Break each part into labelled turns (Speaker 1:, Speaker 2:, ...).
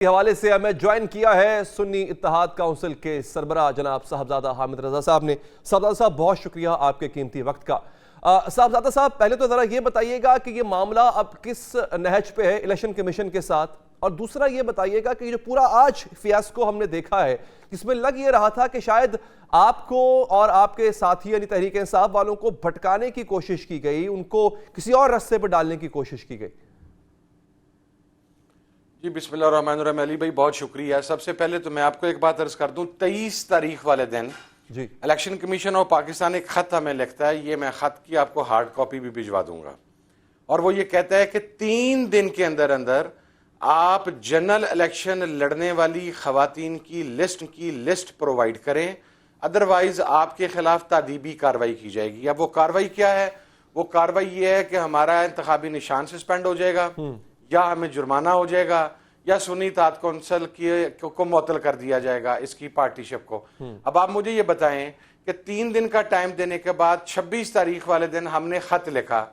Speaker 1: کے حوالے سے ہمیں جوائن کیا ہے سنی اتحاد کونسل کے سربراہ جناب صاحبزادہ حامد رضا صاحب نے۔ صاحبزادہ صاحب بہت شکریہ آپ کے قیمتی وقت کا۔ صاحبزادہ صاحب پہلے تو ذرا یہ بتائیے گا کہ یہ معاملہ اب کس نہج پہ ہے الیکشن کمیشن کے ساتھ، اور دوسرا یہ بتائیے گا کہ یہ جو پورا آج فیاسکو ہم نے دیکھا ہے جس میں لگ یہ رہا تھا کہ شاید آپ کو اور آپ کے ساتھی یعنی تحریک انصاف والوں کو بھٹکانے کی کوشش کی گئی، ان کو کسی اور رستے پہ ڈالنے کی کوشش کی گئی۔
Speaker 2: جی بسم اللہ الرحمن الرحیم۔ علی بھائی بہت شکریہ۔ سب سے پہلے تو میں آپ کو ایک بات عرض کر دوں، 23 تاریخ والے دن
Speaker 1: جی
Speaker 2: الیکشن کمیشن آف پاکستان ایک خط ہمیں لکھتا ہے، یہ میں خط کی آپ کو ہارڈ کاپی بھی بھجوا دوں گا، اور وہ یہ کہتا ہے کہ 3 دن کے اندر اندر آپ جنرل الیکشن لڑنے والی خواتین کی لسٹ پرووائڈ کریں، ادروائز آپ کے خلاف تادیبی کارروائی کی جائے گی۔ اب وہ کارروائی کیا ہے؟ وہ کارروائی یہ ہے کہ ہمارا انتخابی نشان سسپینڈ ہو جائے گا، یا ہمیں جرمانہ ہو جائے گا، یا سنی اتحاد کونسل کو معطل کر دیا جائے گا اس کی پارٹیشپ کو۔ اب آپ مجھے یہ بتائیں کہ 3 دن کا ٹائم دینے کے بعد 26 تاریخ والے دن ہم نے خط لکھا،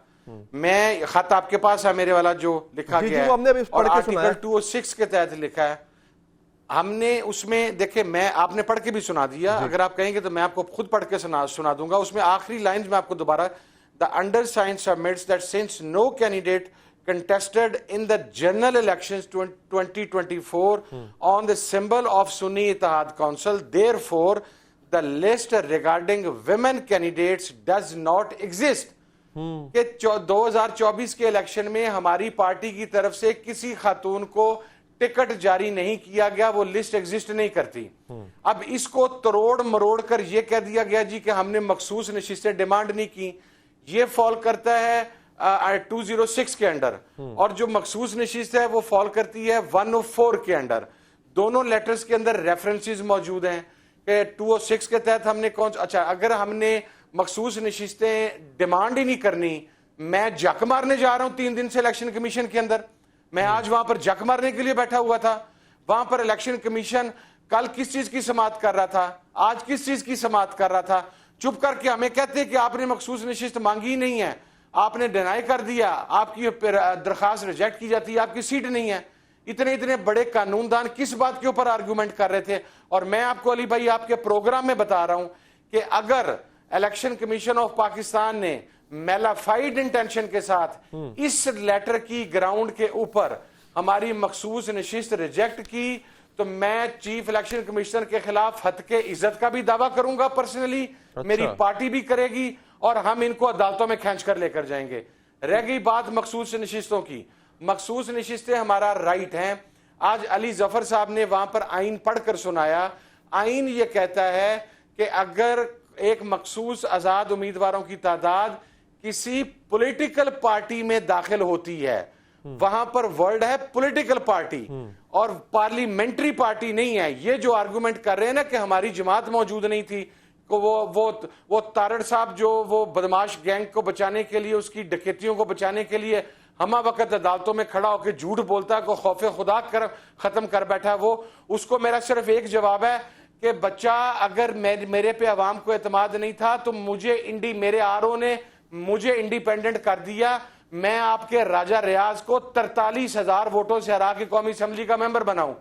Speaker 2: میں خط آپ کے پاس ہے میرے والا جو لکھا گیا ہے، اور آرٹیکل 206 کے تحت لکھا ہے ہم نے۔ اس میں دیکھیں میں آپ نے پڑھ کے بھی سنا دیا، اگر آپ کہیں گے تو میں آپ کو خود پڑھ کے سنا دوں گا۔ اس میں آخری لائنز میں آپ کو دوبارہ the undersigned submits that since no candidate contested in the general elections 2024 on the symbol of Sunni Ittihad Council, therefore the list regarding women candidates does not exist. کہ 2024 کے الیکشن میں ہماری پارٹی کی طرف سے کسی خاتون کو ٹکٹ جاری نہیں کیا گیا، وہ لسٹ ایگزسٹ نہیں کرتی۔ اب اس کو تروڑ مروڑ کر یہ کہہ دیا گیا جی کہ ہم نے مخصوص نشستیں ڈیمانڈ نہیں کی، یہ فال کرتا ہے 206 کے انڈر، اور جو مخصوص نشست ہے وہ فال کرتی ہے 104 کے انڈر۔ دونوں لیٹرز کے اندر ریفرنسز موجود ہیں کہ 206 کے تحت ہم نے اچھا اگر ہم نے مخصوص نشستیں ڈیمانڈ ہی نہیں کرنی، میں جک مارنے جا رہا ہوں 3 دن سے الیکشن کمیشن کے اندر، میں آج وہاں پر جک مارنے کے لیے بیٹھا ہوا تھا۔ وہاں پر الیکشن کمیشن کل کس چیز کی سماعت کر رہا تھا، آج کس چیز کی سماعت کر رہا تھا؟ چپ کر کے ہمیں کہتے کہ آپ نے مخصوص نشست مانگی نہیں ہے، آپ نے ڈینائی کر دیا، آپ کی درخواست ریجیکٹ کی جاتی ہے، آپ کی سیٹ نہیں ہے۔ اتنے بڑے قانون دان کس بات کے اوپر آرگومنٹ کر رہے تھے؟ اور میں آپ کو علی بھائی آپ کے پروگرام میں بتا رہا ہوں کہ اگر الیکشن کمیشن آف پاکستان نے میلافائڈ انٹینشن کے ساتھ اس لیٹر کی گراؤنڈ کے اوپر ہماری مخصوص نشست ریجیکٹ کی، تو میں چیف الیکشن کمیشنر کے خلاف ہتک عزت کا بھی دعویٰ کروں گا پرسنلی، میری پارٹی بھی کرے گی، اور ہم ان کو عدالتوں میں کھینچ کر لے کر جائیں گے۔ رہ گئی بات مخصوص نشستوں کی، مخصوص نشستیں ہمارا رائٹ ہیں۔ آج علی ظفر صاحب نے وہاں پر آئین پڑھ کر سنایا، آئین یہ کہتا ہے کہ اگر ایک مخصوص آزاد امیدواروں کی تعداد کسی پولیٹیکل پارٹی میں داخل ہوتی ہے، وہاں پر ورڈ ہے پولیٹیکل پارٹی اور پارلیمنٹری پارٹی نہیں ہے۔ یہ جو آرگومنٹ کر رہے ہیں نا کہ ہماری جماعت موجود نہیں تھی، وہ تارڑ صاحب جو وہ بدماش گینگ کو بچانے کے لیے، اس کی ڈکیتیوں کو بچانے کے لیے ہمہ وقت عدالتوں میں کھڑا ہو کے جھوٹ بولتا ہے، کو خوف خدا ختم کر بیٹھا ہے وہ، اس کو میرا صرف ایک جواب ہے کہ بچہ اگر میرے پہ عوام کو اعتماد نہیں تھا تو میرے آرو نے مجھے انڈیپینڈنٹ کر دیا، میں آپ کے راجہ ریاض کو 43,000 ووٹوں سے ہرا کے قومی اسمبلی کا ممبر بناؤں،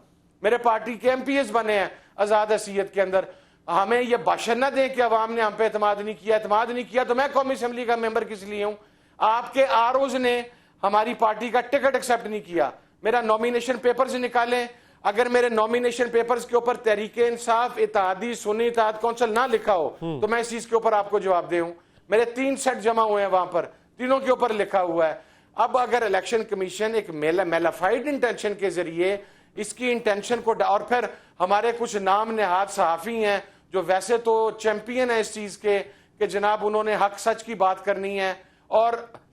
Speaker 2: میرے پارٹی کے ایم پی ایس بنے ہیں آزاد حیثیت کے اندر۔ ہمیں یہ بھاشن نہ دیں کہ عوام نے ہم پہ اعتماد نہیں کیا تو میں قومی اسمبلی کا ممبر کس لیے ہوں؟ آپ کے آروز نے ہماری پارٹی کا ٹکٹ ایکسپٹ نہیں کیا، میرا نومینیشن پیپرز نکالیں، اگر میرے نومینیشن پیپرز کے اوپر تحریک انصاف اتحادی سنی اتحاد کونسل نہ لکھا ہو تو میں اس چیز کے اوپر آپ کو جواب دے ہوں۔ میرے 3 سیٹ جمع ہوئے ہیں وہاں پر، تینوں کے اوپر لکھا ہوا ہے۔ اب اگر الیکشن کمیشن ایک میلافائڈ انٹینشن کے ذریعے اس کی انٹینشن کو، اور پھر ہمارے کچھ نام نہاد صحافی ہیں جو ویسے تو چیمپئن ہے اس چیز کے کہ جناب انہوں نے حق سچ کی بات کرنی ہے، اور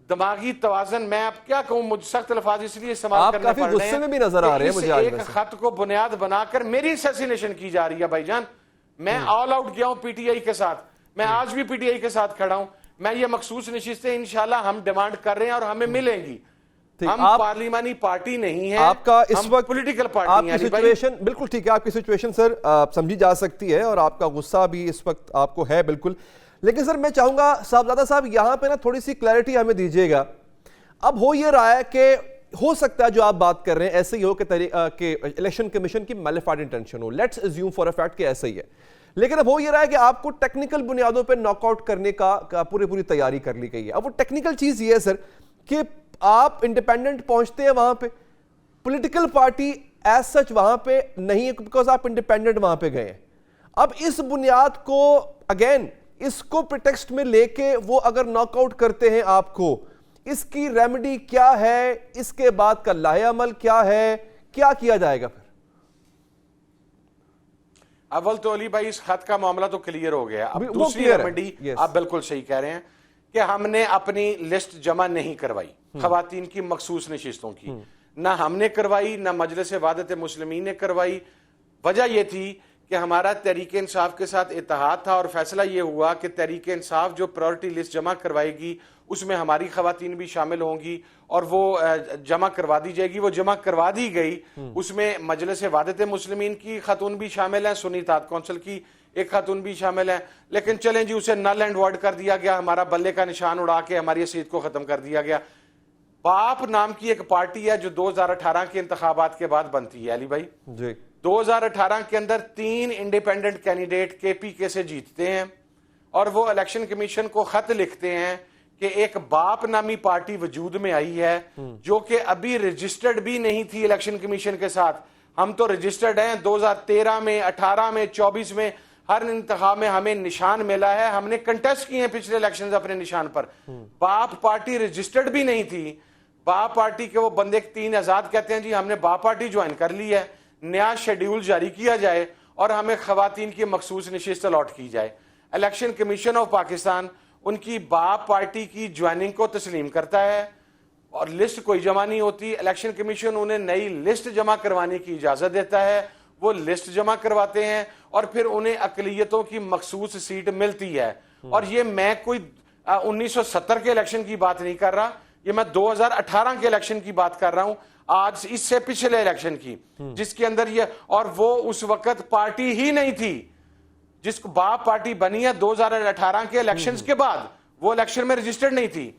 Speaker 2: دماغی توازن میں اب کیا کہوں، مجھ سخت الفاظ اس لیے استعمال کرنے پڑ رہے ہیں،
Speaker 1: بھی نظر آ رہے ہیں مجھے
Speaker 2: ایک خط کو بنیاد بنا کر میری اسیسینیشن کی جا رہی ہے۔ بھائی جان میں آل آؤٹ گیا ہوں پی ٹی آئی کے ساتھ، میں آج بھی پی ٹی آئی کے ساتھ کھڑا ہوں، میں یہ مخصوص نشستیں انشاءاللہ ہم ڈیمانڈ کر رہے ہیں اور ہمیں ملیں گی۔ ہم پارلیمانی پارٹی نہیں ہیں،
Speaker 1: آپ کا اس وقت
Speaker 2: پولیٹیکل پارٹی ہیں۔
Speaker 1: سچویشن بالکل ٹھیک ہے، آپ کی سچویشن سر سمجھی جا سکتی ہے، اور آپ کا غصہ بھی اس وقت آپ کو ہے بالکل، لیکن سر میں چاہوں گا صاحبزادہ صاحب یہاں پہ نا تھوڑی سی کلیئرٹی ہمیں دیجیے گا۔ اب ہو یہ رہا ہے کہ ہو سکتا ہے جو آپ بات کر رہے ہیں ایسے ہی ہو کہ الیکشن کمیشن کی مالیفائڈ انٹینشن ہو، let's assume for a fact کہ ایسا ہی ہے، لیکن اب ہو یہ رہا ہے کہ آپ کو ٹیکنیکل بنیادوں پہ ناک آؤٹ کرنے کا پوری تیاری کر لی گئی ہے. اب وہ ٹیکنیکل چیز یہ ہے سر کہ آپ انڈیپینڈنٹ پہنچتے ہیں وہاں پہ، پولیٹیکل پارٹی ایز سچ وہاں پہ نہیں ہے بیکاز آپ انڈیپینڈنٹ وہاں پہ گئے ہیں. اب اس بنیاد کو اگین اس کو پریٹیکسٹ میں لے کے وہ اگر ناک آؤٹ کرتے ہیں آپ کو، اس کی ریمیڈی کیا ہے، اس کے بعد کا لاہ عمل کیا ہے، کیا کیا جائے گا پھر؟
Speaker 2: اول تو علی بھائی اس خط کا معاملہ تو کلیئر ہو گیا. اب
Speaker 1: وہ
Speaker 2: دوسری
Speaker 1: clear ہے.
Speaker 2: Remedy
Speaker 1: Yes.
Speaker 2: آپ بالکل صحیح کہہ رہے ہیں کہ ہم نے اپنی لسٹ جمع نہیں کروائی خواتین کی مخصوص نشستوں کی، نہ ہم نے کروائی نہ مجلس وحدت مسلمین نے کروائی. وجہ یہ تھی کہ ہمارا تحریک انصاف کے ساتھ اتحاد تھا اور فیصلہ یہ ہوا کہ تحریک انصاف جو پرائورٹی لسٹ جمع کروائے گی اس میں ہماری خواتین بھی شامل ہوں گی اور وہ جمع کروا دی جائے گی. وہ جمع کروا دی گئی، اس میں مجلس وحدت مسلمین کی خاتون بھی شامل ہیں، سنی اتحاد کونسل کی ایک خاتون بھی شامل ہیں، لیکن چلیں جی اسے نل اینڈ وائڈ کر دیا گیا، ہمارا بلے کا نشان اڑا کے ہماری حیثیت کو ختم کر دیا گیا. باپ نام کی ایک پارٹی ہے جو 2018 کے انتخابات کے بعد بنتی ہے علی بھائی.
Speaker 1: جی
Speaker 2: 2018 کے اندر 3 انڈیپینڈنٹ کینڈیڈیٹ کے پی کے سے جیتتے ہیں اور وہ الیکشن کمیشن کو خط لکھتے ہیں کہ ایک باپ نامی پارٹی وجود میں آئی ہے جو کہ ابھی رجسٹرڈ بھی نہیں تھی الیکشن کمیشن کے ساتھ. ہم تو رجسٹرڈ ہیں، 2013 میں 18 میں 24 میں ہر انتخاب میں ہمیں نشان ملا ہے، ہم نے کنٹیسٹ کیے ہیں پچھلے الیکشنز اپنے نشان پر. باپ پارٹی رجسٹرڈ بھی نہیں تھی. باپ پارٹی کے وہ بندے 3 آزاد کہتے ہیں جی ہم نے باپ پارٹی جوائن کر لی ہے، نیا شیڈیول جاری کیا جائے اور ہمیں خواتین کی مخصوص نشست الاٹ کی جائے. الیکشن کمیشن آف پاکستان ان کی باپ پارٹی کی جوائننگ کو تسلیم کرتا ہے اور لسٹ کوئی جمع نہیں ہوتی. الیکشن کمیشن انہیں نئی لسٹ جمع کروانے کی اجازت دیتا ہے، وہ لسٹ جمع کرواتے ہیں اور پھر انہیں اقلیتوں کی مخصوص سیٹ ملتی ہے. اور یہ میں کوئی 1970 کے الیکشن کی بات نہیں کر رہا، یہ میں 2018 کے الیکشن کی بات کر رہا ہوں، آج اس سے پچھلے الیکشن کی، جس کے اندر یہ، اور وہ اس وقت پارٹی ہی نہیں تھی. جس کو باپ پارٹی بنی ہے 2018 کے الیکشنز کے بعد، وہ الیکشن میں رجسٹرڈ نہیں تھی.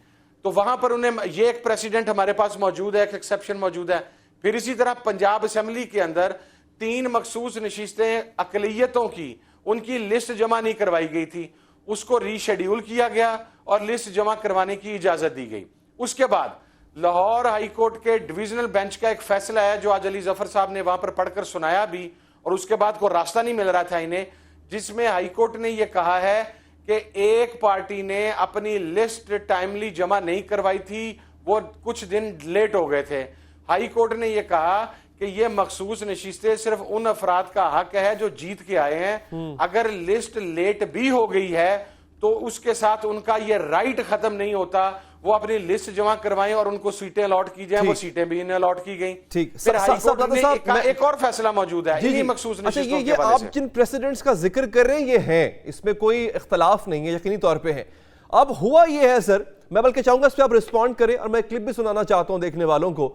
Speaker 2: تو وہاں پر انہیں یہ ایک پریسیڈنٹ ہمارے پاس موجود ہے، ایک ایکسیپشن موجود ہے. پھر اسی طرح پنجاب اسمبلی کے اندر 3 مخصوص نشستیں اقلیتوں کی، ان کی لسٹ جمع نہیں کروائی گئی تھی، اس کو ری شیڈیول کیا گیا اور لسٹ جمع کروانے کی اجازت دی گئی. اس کے بعد لاہور ہائی کورٹ کے ڈویژنل بینچ کا ایک فیصلہ ہے جو آج علی ظفر صاحب نے وہاں پر پڑھ کر سنایا بھی، اور اس کے بعد کوئی راستہ نہیں مل رہا تھا انہیں، جس میں ہائی کورٹ نے یہ کہا ہے کہ ایک پارٹی نے اپنی لسٹ ٹائملی جمع نہیں کروائی تھی، وہ کچھ دن لیٹ ہو گئے تھے. ہائی کورٹ نے یہ کہا کہ یہ مخصوص نشستیں صرف ان افراد کا حق ہے جو جیت کے آئے ہیں. اگر لسٹ لیٹ بھی ہو گئی ہے تو اس کے ساتھ ان کا یہ رائٹ ختم نہیں ہوتا، وہ اپنی لسٹ جمع کروائیں اور ان کو سیٹیں الاٹ کی جائیں. وہ سیٹیں بھی انہیں الاٹ کی گئیں. پھر ہائی کورٹ نے ایک اور فیصلہ موجود ہے انہی مخصوص نشستوں کے حوالے سے.
Speaker 1: آپ جن پریسیڈنٹس کا ذکر کر رہے ہیں یہ ہیں، اس میں کوئی اختلاف نہیں ہے، یقینی طور پہ ہیں. اب ہوا یہ ہے سر، میں بلکہ چاہوں گا اس پہ آپ رسپونڈ کریں اور میں کلپ بھی سنانا چاہتا ہوں دیکھنے والوں کو.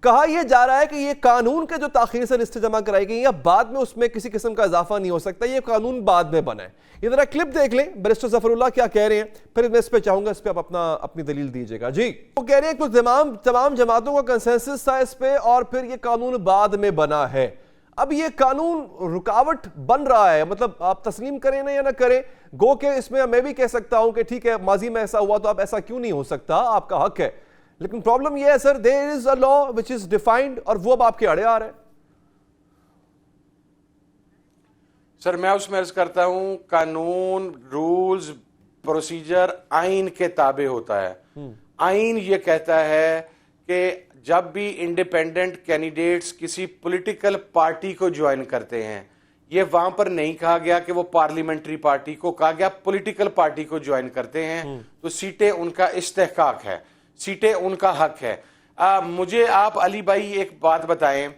Speaker 1: کہا یہ جا رہا ہے کہ یہ قانون کے جو تاخیر سے لسٹ جمع کرائی گئی یا بعد میں اس میں کسی قسم کا اضافہ نہیں ہو سکتا، یہ قانون بعد میں بنا ہے. یہ ذرا کلپ دیکھ لیں بیرسٹر ظفر اللہ کیا کہہ رہے ہیں، پھر میں اس پہ چاہوں گا اس پہ آپ اپنی دلیل دیجیے گا. جی وہ کہہ رہے ہیں کہ تمام جماعتوں کا کنسنسس تھا اس پہ اور پھر یہ قانون بعد میں بنا ہے. اب یہ قانون رکاوٹ بن رہا ہے، مطلب آپ تسلیم کریں نا یا نہ کریں، گو کہ اس میں بھی کہہ سکتا ہوں کہ ٹھیک ہے ماضی میں ایسا ہوا تو اب ایسا کیوں نہیں ہو سکتا، آپ کا حق ہے. لیکن پرابلم یہ ہے سر، there is a law which is defined اور وہ اب آپ کے اڑے آ رہے ہیں.
Speaker 2: سر میں اس میں عرض کرتا ہوں قانون، رولز، پروسیجر آئین کے تابع ہوتا ہے. آئین یہ کہتا ہے کہ جب بھی انڈیپینڈنٹ کینڈیڈیٹس کسی پولیٹیکل پارٹی کو جوائن کرتے ہیں، یہ وہاں پر نہیں کہا گیا کہ وہ پارلیمنٹری پارٹی کو، کہا گیا پولیٹیکل پارٹی کو جوائن کرتے ہیں تو سیٹیں ان کا استحقاق ہے، سیٹیں ان کا حق ہے. مجھے آپ علی بھائی ایک بات بتائیں،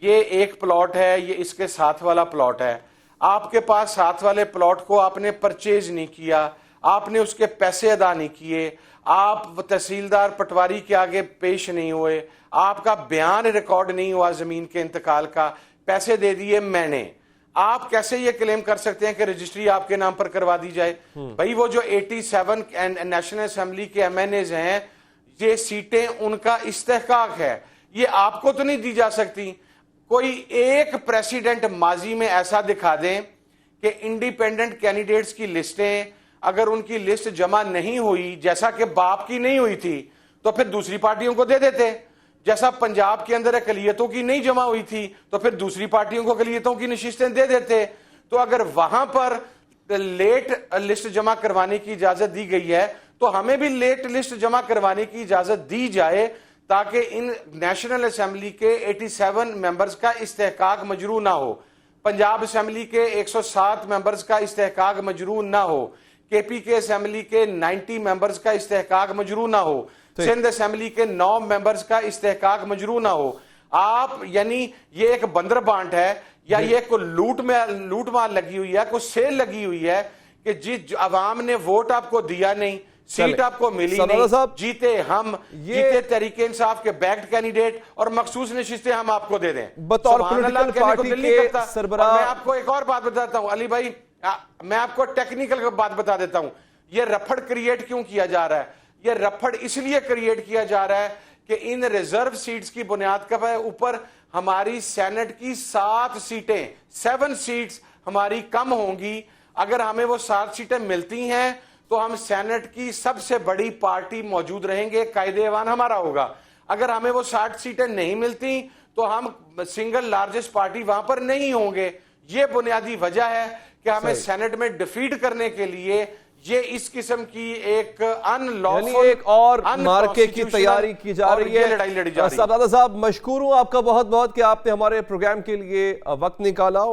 Speaker 2: یہ ایک پلاٹ ہے، یہ اس کے ساتھ والا پلاٹ ہے. آپ کے پاس ساتھ والے پلاٹ کو آپ نے پرچیز نہیں کیا، آپ نے اس کے پیسے ادا نہیں کیے، آپ تحصیلدار پٹواری کے آگے پیش نہیں ہوئے، آپ کا بیان ریکارڈ نہیں ہوا زمین کے انتقال کا، پیسے دے دیے میں نے. آپ کیسے یہ کلیم کر سکتے ہیں کہ رجسٹری آپ کے نام پر کروا دی جائے؟ بھائی وہ جو 87 نیشنل اسمبلی کے ایم این ایز ہیں، یہ سیٹیں ان کا استحقاق ہے. یہ آپ کو تو نہیں دی جا سکتی. کوئی ایک پریسیڈنٹ ماضی میں ایسا دکھا دیں کہ انڈیپینڈنٹ کینڈیڈیٹس کی لسٹیں اگر ان کی لسٹ جمع نہیں ہوئی, جیسا کہ باپ کی نہیں ہوئی تھی, تو پھر دوسری پارٹیوں کو دے دیتے. جیسا پنجاب کے اندر اقلیتوں کی نہیں جمع ہوئی تھی تو پھر دوسری پارٹیوں کو اقلیتوں کی نشستیں دے دیتے. تو اگر وہاں پر لیٹ لسٹ جمع کروانے کی اجازت دی گئی ہے تو ہمیں بھی لیٹ لسٹ جمع کروانے کی اجازت دی جائے, تاکہ ان نیشنل اسمبلی کے 87 ممبرز کا استحقاق مجروح نہ ہو, پنجاب اسمبلی کے 107 ممبرز کا استحقاق مجروح نہ ہو, کے پی کے اسمبلی کے 90 ممبرز کا استحقاق مجروح نہ ہو, سندھ اسمبلی کے 9 ممبرز کا استحقاق مجروح نہ ہو. آپ یعنی یہ ایک بندر بانٹ ہے یا یہ کوئی لوٹ مار لگی ہوئی ہے, کوئی سیل لگی ہوئی ہے کہ جس عوام نے ووٹ آپ کو دیا نہیں, سیٹ آپ کو ملی نہیں, جیتے ہم, جیتے تحریک انصاف کے بیکڈ کینڈیڈیٹ اور مخصوص نشستیں ہم آپ کو دے دیں.
Speaker 1: بطور پولیٹیکل پارٹی کے سربراہ.
Speaker 2: میں آپ کو ایک اور بات بتاتا ہوں علی بھائی, میں آپ کو ٹیکنیکل بات بتا دیتا ہوں. یہ رفڑ کریٹ کیوں کیا جا رہا ہے؟ یہ رفڑ اس لیے کریٹ کیا جا رہا ہے کہ ان ریزرو سیٹس کی بنیاد کے اوپر ہماری سینٹ کی 7 سیٹیں 7 سیٹس ہماری کم ہوں گی. اگر ہمیں وہ 7 سیٹیں ملتی ہیں تو ہم سینٹ کی سب سے بڑی پارٹی موجود رہیں گے, قائد ایوان ہمارا ہوگا. اگر ہمیں وہ 60 سیٹیں نہیں ملتی تو ہم سنگل لارجسٹ پارٹی وہاں پر نہیں ہوں گے. یہ بنیادی وجہ ہے کہ ہمیں سینٹ میں ڈیفیٹ کرنے کے لیے یہ اس قسم کی ایک ان لافل,
Speaker 1: یعنی ایک اور مارکے کی تیاری کی جا رہی ہے.
Speaker 2: لڑائی لڑی جا رہی ہے.
Speaker 1: صاحبزادہ صاحب مشکور ہوں آپ کا بہت بہت کہ آپ نے ہمارے پروگرام کے لیے وقت نکالا.